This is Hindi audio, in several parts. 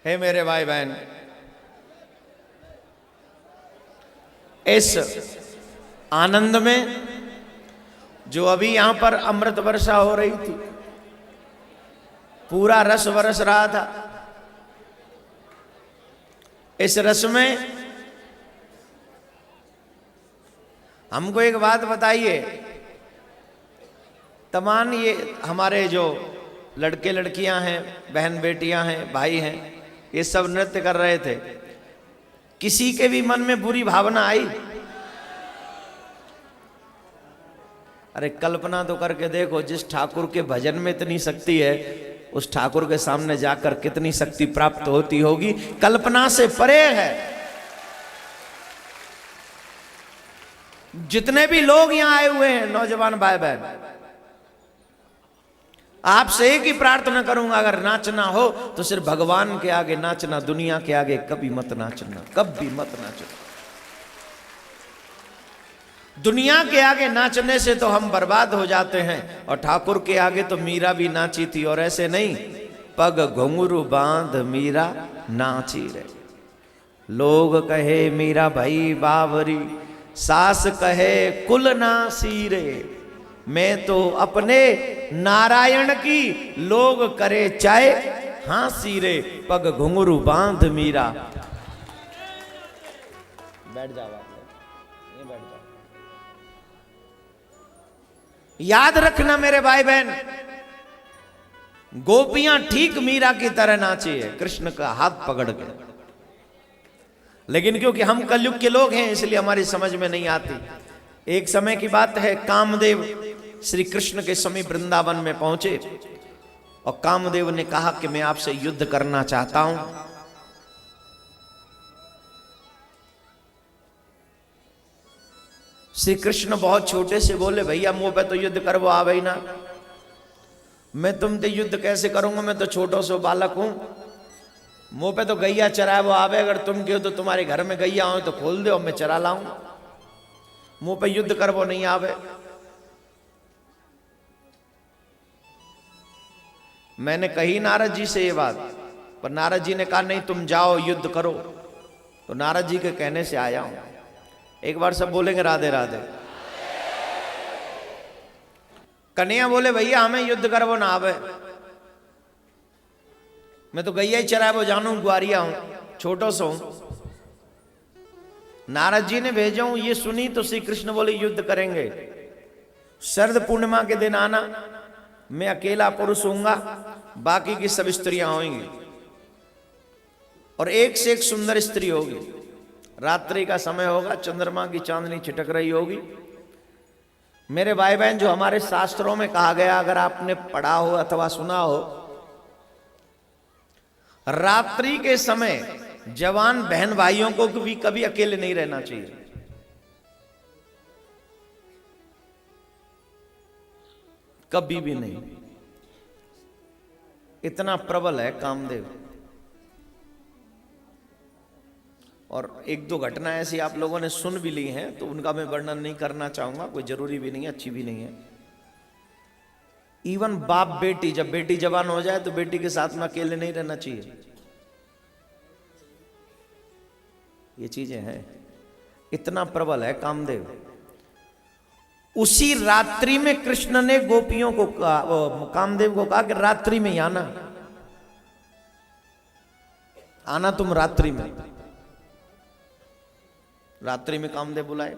हे मेरे भाई बहन, इस आनंद में जो अभी यहां पर अमृत वर्षा हो रही थी, पूरा रस बरस रहा था, इस रस में हमको एक बात बताइए। तमाम ये हमारे जो लड़के लड़कियां हैं, बहन बेटियां हैं, भाई हैं, ये सब नृत्य कर रहे थे, किसी के भी मन में बुरी भावना आई? अरे कल्पना तो करके देखो, जिस ठाकुर के भजन में इतनी शक्ति है, उस ठाकुर के सामने जाकर कितनी शक्ति प्राप्त होती होगी, कल्पना से परे है। जितने भी लोग यहां आए हुए हैं, नौजवान भाई बहन, आपसे एक ही प्रार्थना करूंगा, अगर नाचना हो तो सिर्फ भगवान के आगे नाचना, दुनिया के आगे कभी मत नाचना, कभी मत नाचना। दुनिया के आगे नाचने से तो हम बर्बाद हो जाते हैं, और ठाकुर के आगे तो मीरा भी नाची थी, और ऐसे नहीं, पग घुंघरू बांध मीरा नाची रे। लोग कहे मीरा भाई बावरी, सास कहे कुल नासी रे। मैं तो अपने नारायण की लोग करे चाहे हांसी रे, पग घुंघरू बांध मीरा। बैठ जाओ, ये बैठ जाओ। याद रखना मेरे भाई बहन, गोपियां ठीक मीरा की तरह नाची है, कृष्ण का हाथ पकड़ के। लेकिन क्योंकि हम कलयुग के लोग हैं, इसलिए हमारी समझ में नहीं आती। एक समय की बात है, कामदेव श्री कृष्ण के समीप वृंदावन में पहुंचे, और कामदेव ने कहा कि मैं आपसे युद्ध करना चाहता हूं। श्री कृष्ण बहुत छोटे से बोले, भैया मुंह पे तो युद्ध कर, वो आ भाई ना, मैं तुमसे युद्ध कैसे करूंगा, मैं तो छोटो सो बालक हूं। मुंह पे तो गैया चराए, वो आवे, अगर तुम कहो तो तुम्हारे घर में गैया हो तो खोल दो, मैं चरा लाऊं। मुंह पे युद्ध कर, वो नहीं आवे। मैंने कही नारद जी से ये बात, पर नारद जी ने कहा नहीं, तुम जाओ युद्ध करो। तो नारद जी के कहने से आया हूं। एक बार सब बोलेंगे राधे राधे। कन्हैया बोले, भैया हमें युद्ध कर, वो ना आवे, मैं तो गैया ही चराए, वो जानू ग्वारिया हूं, छोटो सो हूं। नारद जी ने भेजा हूं, ये सुनी तो श्री कृष्ण बोले युद्ध करेंगे, शरद पूर्णिमा के दिन आना, मैं अकेला पुरुष हूंगा, बाकी की सब स्त्रियां होंगी, और एक से एक सुंदर स्त्री होगी। रात्रि का समय होगा, चंद्रमा की चांदनी छिटक रही होगी। मेरे भाई बहन, जो हमारे शास्त्रों में कहा गया, अगर आपने पढ़ा हो अथवा सुना हो, रात्रि के समय जवान बहन भाइयों को भी कभी अकेले नहीं रहना चाहिए। कभी भी नहीं। इतना प्रबल है कामदेव। और एक दो घटना ऐसी आप लोगों ने सुन भी ली हैं, तो उनका मैं वर्णन नहीं करना चाहूंगा, कोई जरूरी भी नहीं है, अच्छी भी नहीं है। इवन बाप बेटी, जब बेटी जवान हो जाए तो बेटी के साथ में अकेले नहीं रहना चाहिए। ये चीजें हैं, इतना प्रबल है कामदेव। उसी रात्रि में कृष्ण ने गोपियों को कहा, कामदेव को कहा कि रात्रि में ही आना, आना तुम रात्रि में। रात्रि में कामदेव बुलाए,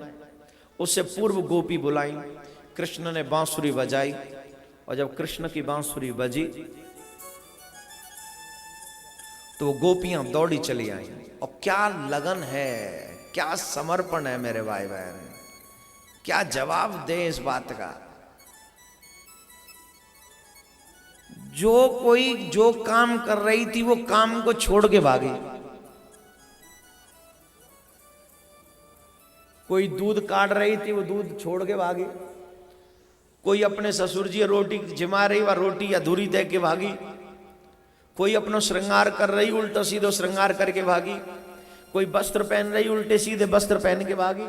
उससे पूर्व गोपी बुलाई, कृष्ण ने बांसुरी बजाई, और जब कृष्ण की बांसुरी बजी तो वो गोपियां दौड़ी चली आई। और क्या लगन है, क्या समर्पण है मेरे भाई बहन, क्या जवाब दे इस बात का। जो कोई जो काम कर रही थी, वो काम को छोड़ के भागी। कोई दूध काट रही थी, वो दूध छोड़ के भागी। कोई अपने ससुर जी रोटी जिमा रही, वह रोटी अधूरी दे के भागी। कोई अपना श्रृंगार कर रही, उल्टा सीधे श्रृंगार करके भागी। कोई वस्त्र पहन रही, उल्टे सीधे वस्त्र पहन के भागी।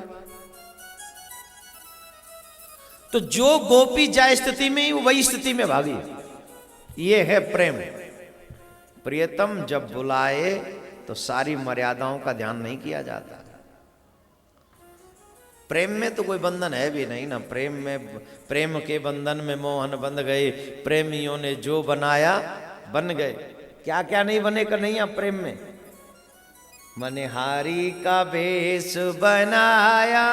तो जो गोपी जा स्थिति में, वही स्थिति में भागी। ये है प्रेम। प्रियतम जब बुलाए तो सारी मर्यादाओं का ध्यान नहीं किया जाता। प्रेम में तो कोई बंधन है भी नहीं ना। प्रेम के बंधन में मोहन बंध गए, प्रेमियों ने जो बनाया बन गए। क्या क्या नहीं बने का नहीं आप प्रेम में। मनिहारी का भेष बनाया,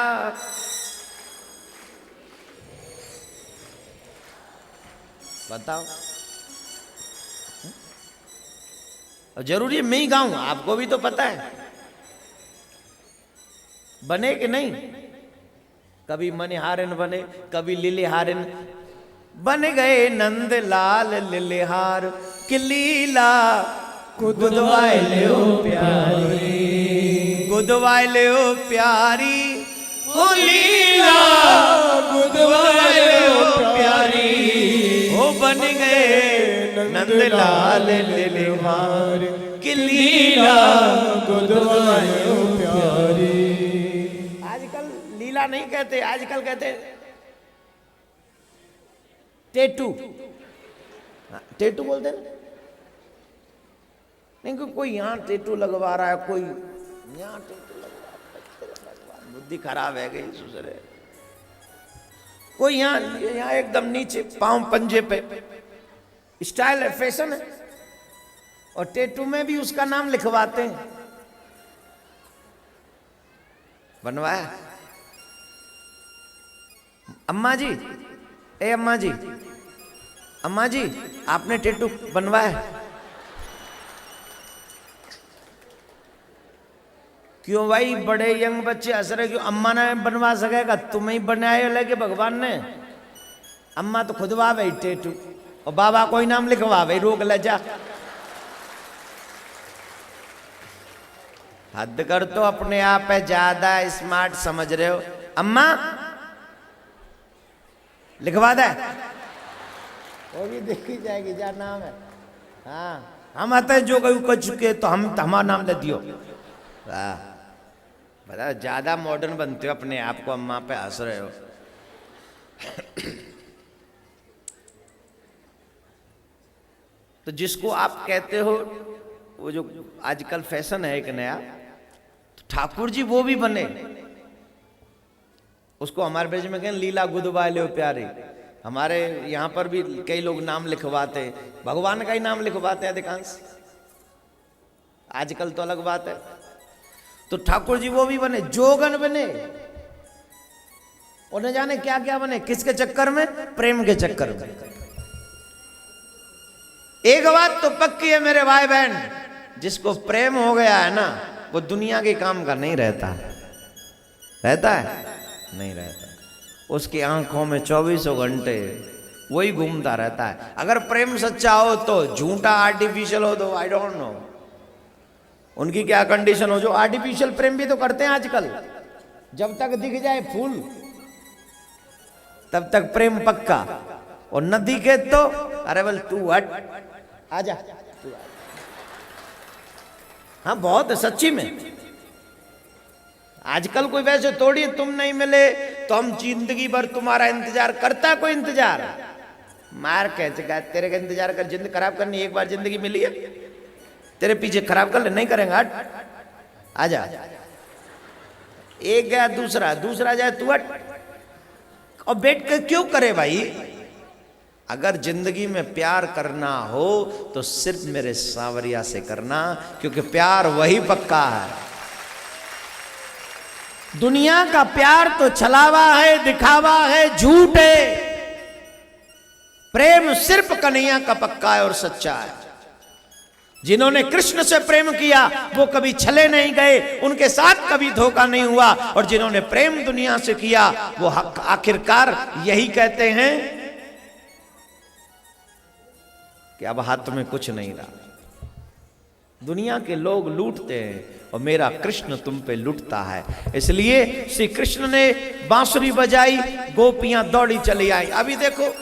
बताओ। और जरूरी मैं ही गाऊं, आपको भी तो पता है बने कि नहीं। कभी मनिहारिन बने, कभी लिलिहारिन बन गए। नंद लाल लिलिहार की लीला गुदवाए ले प्यारी, गुदवाए ले प्यारी हो लीला गुदवाए ले प्यारी। हो बन गए नंद लाल लिलिहार की लीला गुदवाए ले प्यारी। आजकल लीला नहीं कहते, आजकल कहते टेटू। टेटू बोलते हैं नहीं, कोई यहाँ टेटू लगवा रहा है, कोई यहाँ टेटू लगवा रहा है। बुद्धि खराब है गई सुसरे। कोई यहाँ एकदम नीचे पांव पंजे पे, स्टाइल है, फैशन है। और टेटू में भी उसका नाम लिखवाते हैं। बनवाया अम्मा जी, ए अम्मा जी, अम्मा जी आपने टेटू बनवाया? क्यों भाई बड़े यंग बच्चे हंस रहे, क्यों? अम्मा ने बनवा सकेगा, तुम्हें ही बनाए लगे भगवान ने। अम्मा तो खुदवा भाई टेटू, और बाबा कोई नाम लिखवा भाई, रोक ले जा। हद कर तो अपने आप है, ज्यादा स्मार्ट समझ रहे हो। अम्मा लिखवा दे, वो भी देखी जाएगी जा नाम है। हाँ हम आते हैं जो कोई कर चुके तो हम हमारा नाम ले दियो। बता ज्यादा मॉडर्न बनते हो अपने आप को, अम्मा पे हंस रहे हो। तो जिसको आप कहते हो वो जो आजकल फैशन है एक नया, तो ठाकुर जी वो भी बने। उसको हमारे ब्रज में कहें लीला गुदवा ले प्यारे। हमारे यहाँ पर भी कई लोग नाम लिखवाते, भगवान का ही नाम लिखवाते हैं अधिकांश। आजकल तो अलग बात है। तो ठाकुर जी वो भी बने, जोगन बने, और न जाने क्या क्या बने। किसके चक्कर में? प्रेम के चक्कर में। एक बात तो पक्की है मेरे भाई बहन, जिसको प्रेम हो गया है ना, वो दुनिया के काम का नहीं रहता। रहता है? नहीं रहता। उसकी आंखों में 24 घंटे वही घूमता रहता है। अगर प्रेम सच्चा हो तो झूठा आर्टिफिशियल हो तो आई डोंट नो उनकी क्या कंडीशन हो। जो आर्टिफिशियल प्रेम भी तो करते हैं आजकल, जब तक दिख जाए फूल तब तक प्रेम पक्का, और न दिखे तो अरे बोल तू हट, आजा तू। हाँ बहुत है सच्ची में। आजकल कोई वैसे थोड़ी तुम नहीं मिले तो हम जिंदगी भर तुम्हारा इंतजार करता। कोई इंतजार मार कह तेरे का इंतजार कर, जिंदगी खराब करनी। एक बार जिंदगी मिली है, तेरे पीछे खराब कर ले, नहीं करेंगे, हट आजा। एक गया दूसरा, दूसरा जाए तू हट। और बैठ कर क्यों करे भाई? अगर जिंदगी में प्यार करना हो तो सिर्फ मेरे सावरिया से करना, क्योंकि प्यार वही पक्का है। दुनिया का प्यार तो छलावा है, दिखावा है, झूठ है। प्रेम सिर्फ कन्हैया का पक्का है और सच्चा है। जिन्होंने कृष्ण से प्रेम किया वो कभी छले नहीं गए, उनके साथ कभी धोखा नहीं हुआ। और जिन्होंने प्रेम दुनिया से किया वो आखिरकार यही कहते हैं कि अब हाथ में कुछ नहीं रहा। दुनिया के लोग लूटते हैं और मेरा कृष्ण तुम पे लुटता है। इसलिए श्री कृष्ण ने बांसुरी बजाई, गोपियां दौड़ी चली आई। अभी देखो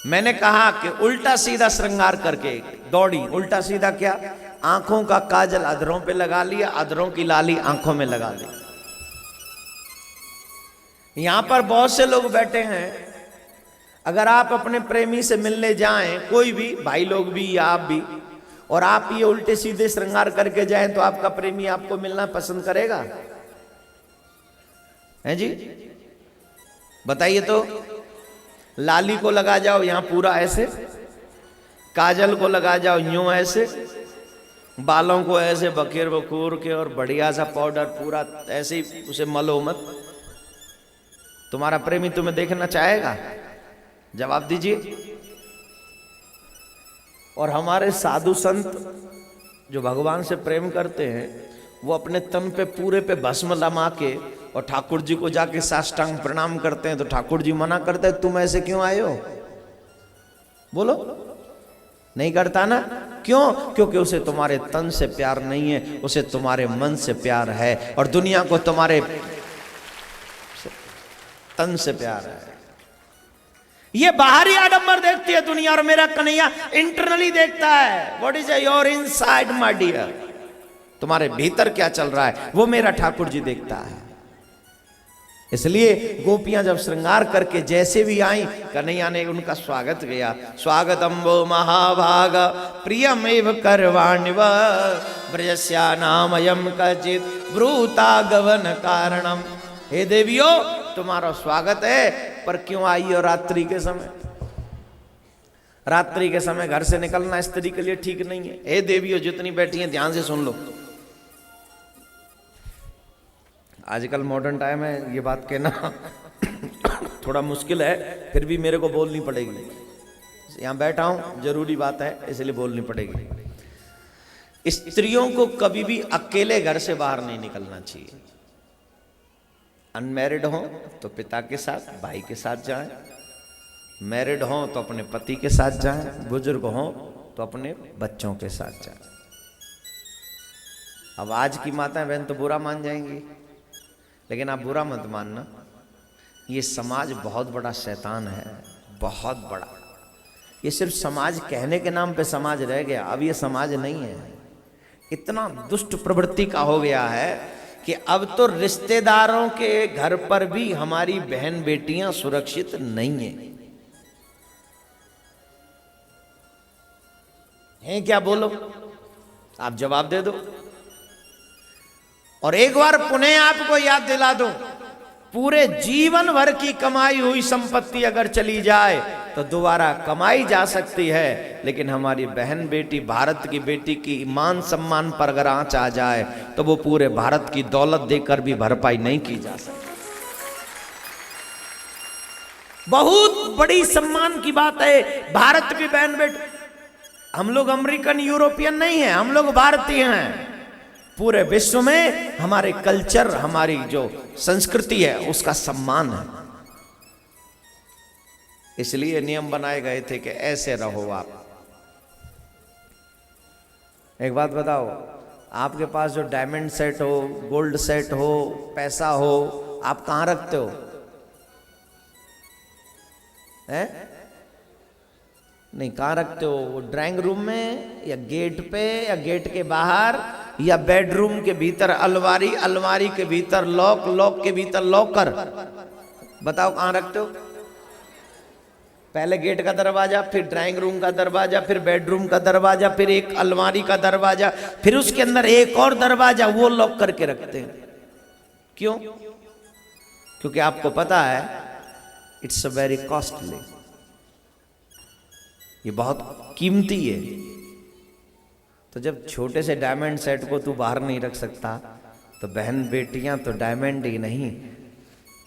मैंने कहा कि उल्टा सीधा श्रृंगार करके दौड़ी। उल्टा सीधा क्या? आंखों का काजल अधरों पे लगा लिया, अधरों की लाली आंखों में लगा ली। यहां पर बहुत से लोग बैठे हैं, अगर आप अपने प्रेमी से मिलने जाएं, कोई भी भाई लोग भी या आप भी, और आप ये उल्टे सीधे श्रृंगार करके जाएं, तो आपका प्रेमी आपको मिलना पसंद करेगा? हैं जी, बताइए तो। लाली को लगा जाओ यहां पूरा ऐसे, काजल को लगा जाओ यूं ऐसे, बालों को ऐसे बखेर बखूर के और बढ़िया सा पाउडर पूरा ऐसे ही उसे मलो मत, तुम्हारा प्रेमी तुम्हें देखना चाहेगा? जवाब दीजिए। और हमारे साधु संत जो भगवान से प्रेम करते हैं, वो अपने तन पे पूरे पे भस्म लमा के और ठाकुर जी को जाके साष्टांग प्रणाम करते हैं, तो ठाकुर जी मना करते हैं, तुम ऐसे क्यों आए हो? बोलो, नहीं करता ना? क्यों? क्योंकि उसे तुम्हारे तन से प्यार नहीं है, उसे तुम्हारे मन से प्यार है, और दुनिया को तुम्हारे तन से प्यार है। ये बाहरी आडंबर देखती है दुनिया, और मेरा कन्हैया इंटरनली देखता है। What is your inside my dear, तुम्हारे भीतर क्या चल रहा है, वो मेरा ठाकुर जी देखता है। इसलिए गोपियां जब श्रृंगार करके जैसे भी आई, कन्हैया ने उनका स्वागत किया। स्वागतम वो महाभाग प्रियमेव करवाण्यव ब्रजस्या नामयम कचित ब्रूतागमन कारणम। हे देवियों, तुम्हारा स्वागत है, पर क्यों आई हो रात्रि के समय? रात्रि के समय घर से निकलना स्त्री के लिए ठीक नहीं है। हे देवियों जितनी बैठी हैं, ध्यान से सुन लो। आजकल मॉडर्न टाइम है, ये बात कहना थोड़ा मुश्किल है, फिर भी मेरे को बोलनी पड़ेगी। यहां बैठा हूं, जरूरी बात है, इसलिए बोलनी पड़ेगी। स्त्रियों को कभी भी अकेले घर से बाहर नहीं निकलना चाहिए। अनमैरिड हो तो पिता के साथ, भाई के साथ जाएं। मैरिड हो तो अपने पति के साथ जाएं। बुजुर्ग हो तो अपने बच्चों के साथ जाएं। अब आज की माताएं बहन तो बुरा मान जाएंगी, लेकिन आप बुरा मत मानना, ये समाज बहुत बड़ा शैतान है, बहुत बड़ा। ये सिर्फ समाज कहने के नाम पे समाज रह गया, अब ये समाज नहीं है। इतना दुष्ट प्रवृत्ति का हो गया है कि अब तो रिश्तेदारों के घर पर भी हमारी बहन बेटियां सुरक्षित नहीं हैं क्या? बोलो, आप जवाब दे दो। और एक बार पुनः आपको याद दिला दूं, पूरे जीवन भर की कमाई हुई संपत्ति अगर चली जाए तो दोबारा कमाई जा सकती है, लेकिन हमारी बहन बेटी, भारत की बेटी की मान सम्मान पर अगर आंच आ जाए तो वो पूरे भारत की दौलत देकर भी भरपाई नहीं की जा सकती। बहुत बड़ी सम्मान की बात है भारत की बहन बेटी। हम लोग अमेरिकन यूरोपियन नहीं है, हम लोग भारतीय हैं। पूरे विश्व में हमारे कल्चर, हमारी जो संस्कृति है, उसका सम्मान है। इसलिए नियम बनाए गए थे कि ऐसे रहो आप। एक बात बताओ, आपके पास जो डायमंड सेट हो, गोल्ड सेट हो, पैसा हो, आप कहां रखते हो? हैं? नहीं, कहां रखते हो? ड्राइंग रूम में, या गेट पे, या गेट के बाहर, या बेडरूम के भीतर अलमारी, अलमारी के भीतर लॉक, लॉक के भीतर लॉकर? बताओ कहां रखते हो? पहले गेट का दरवाजा, फिर ड्राइंग रूम का दरवाजा, फिर बेडरूम का दरवाजा, फिर एक अलमारी का दरवाजा, फिर उसके अंदर एक और दरवाजा, वो लॉक करके रखते हैं। क्यों? क्योंकि आपको पता है इट्स अ वेरी कॉस्टली, ये बहुत कीमती है। तो जब छोटे से डायमंड सेट को तू बाहर नहीं रख सकता, तो बहन बेटियां तो डायमंड ही नहीं,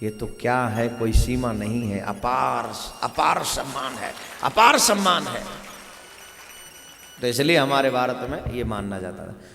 ये तो क्या है, कोई सीमा नहीं है। अपार अपार सम्मान है, अपार सम्मान है। तो इसलिए हमारे भारत में ये मानना जाता है।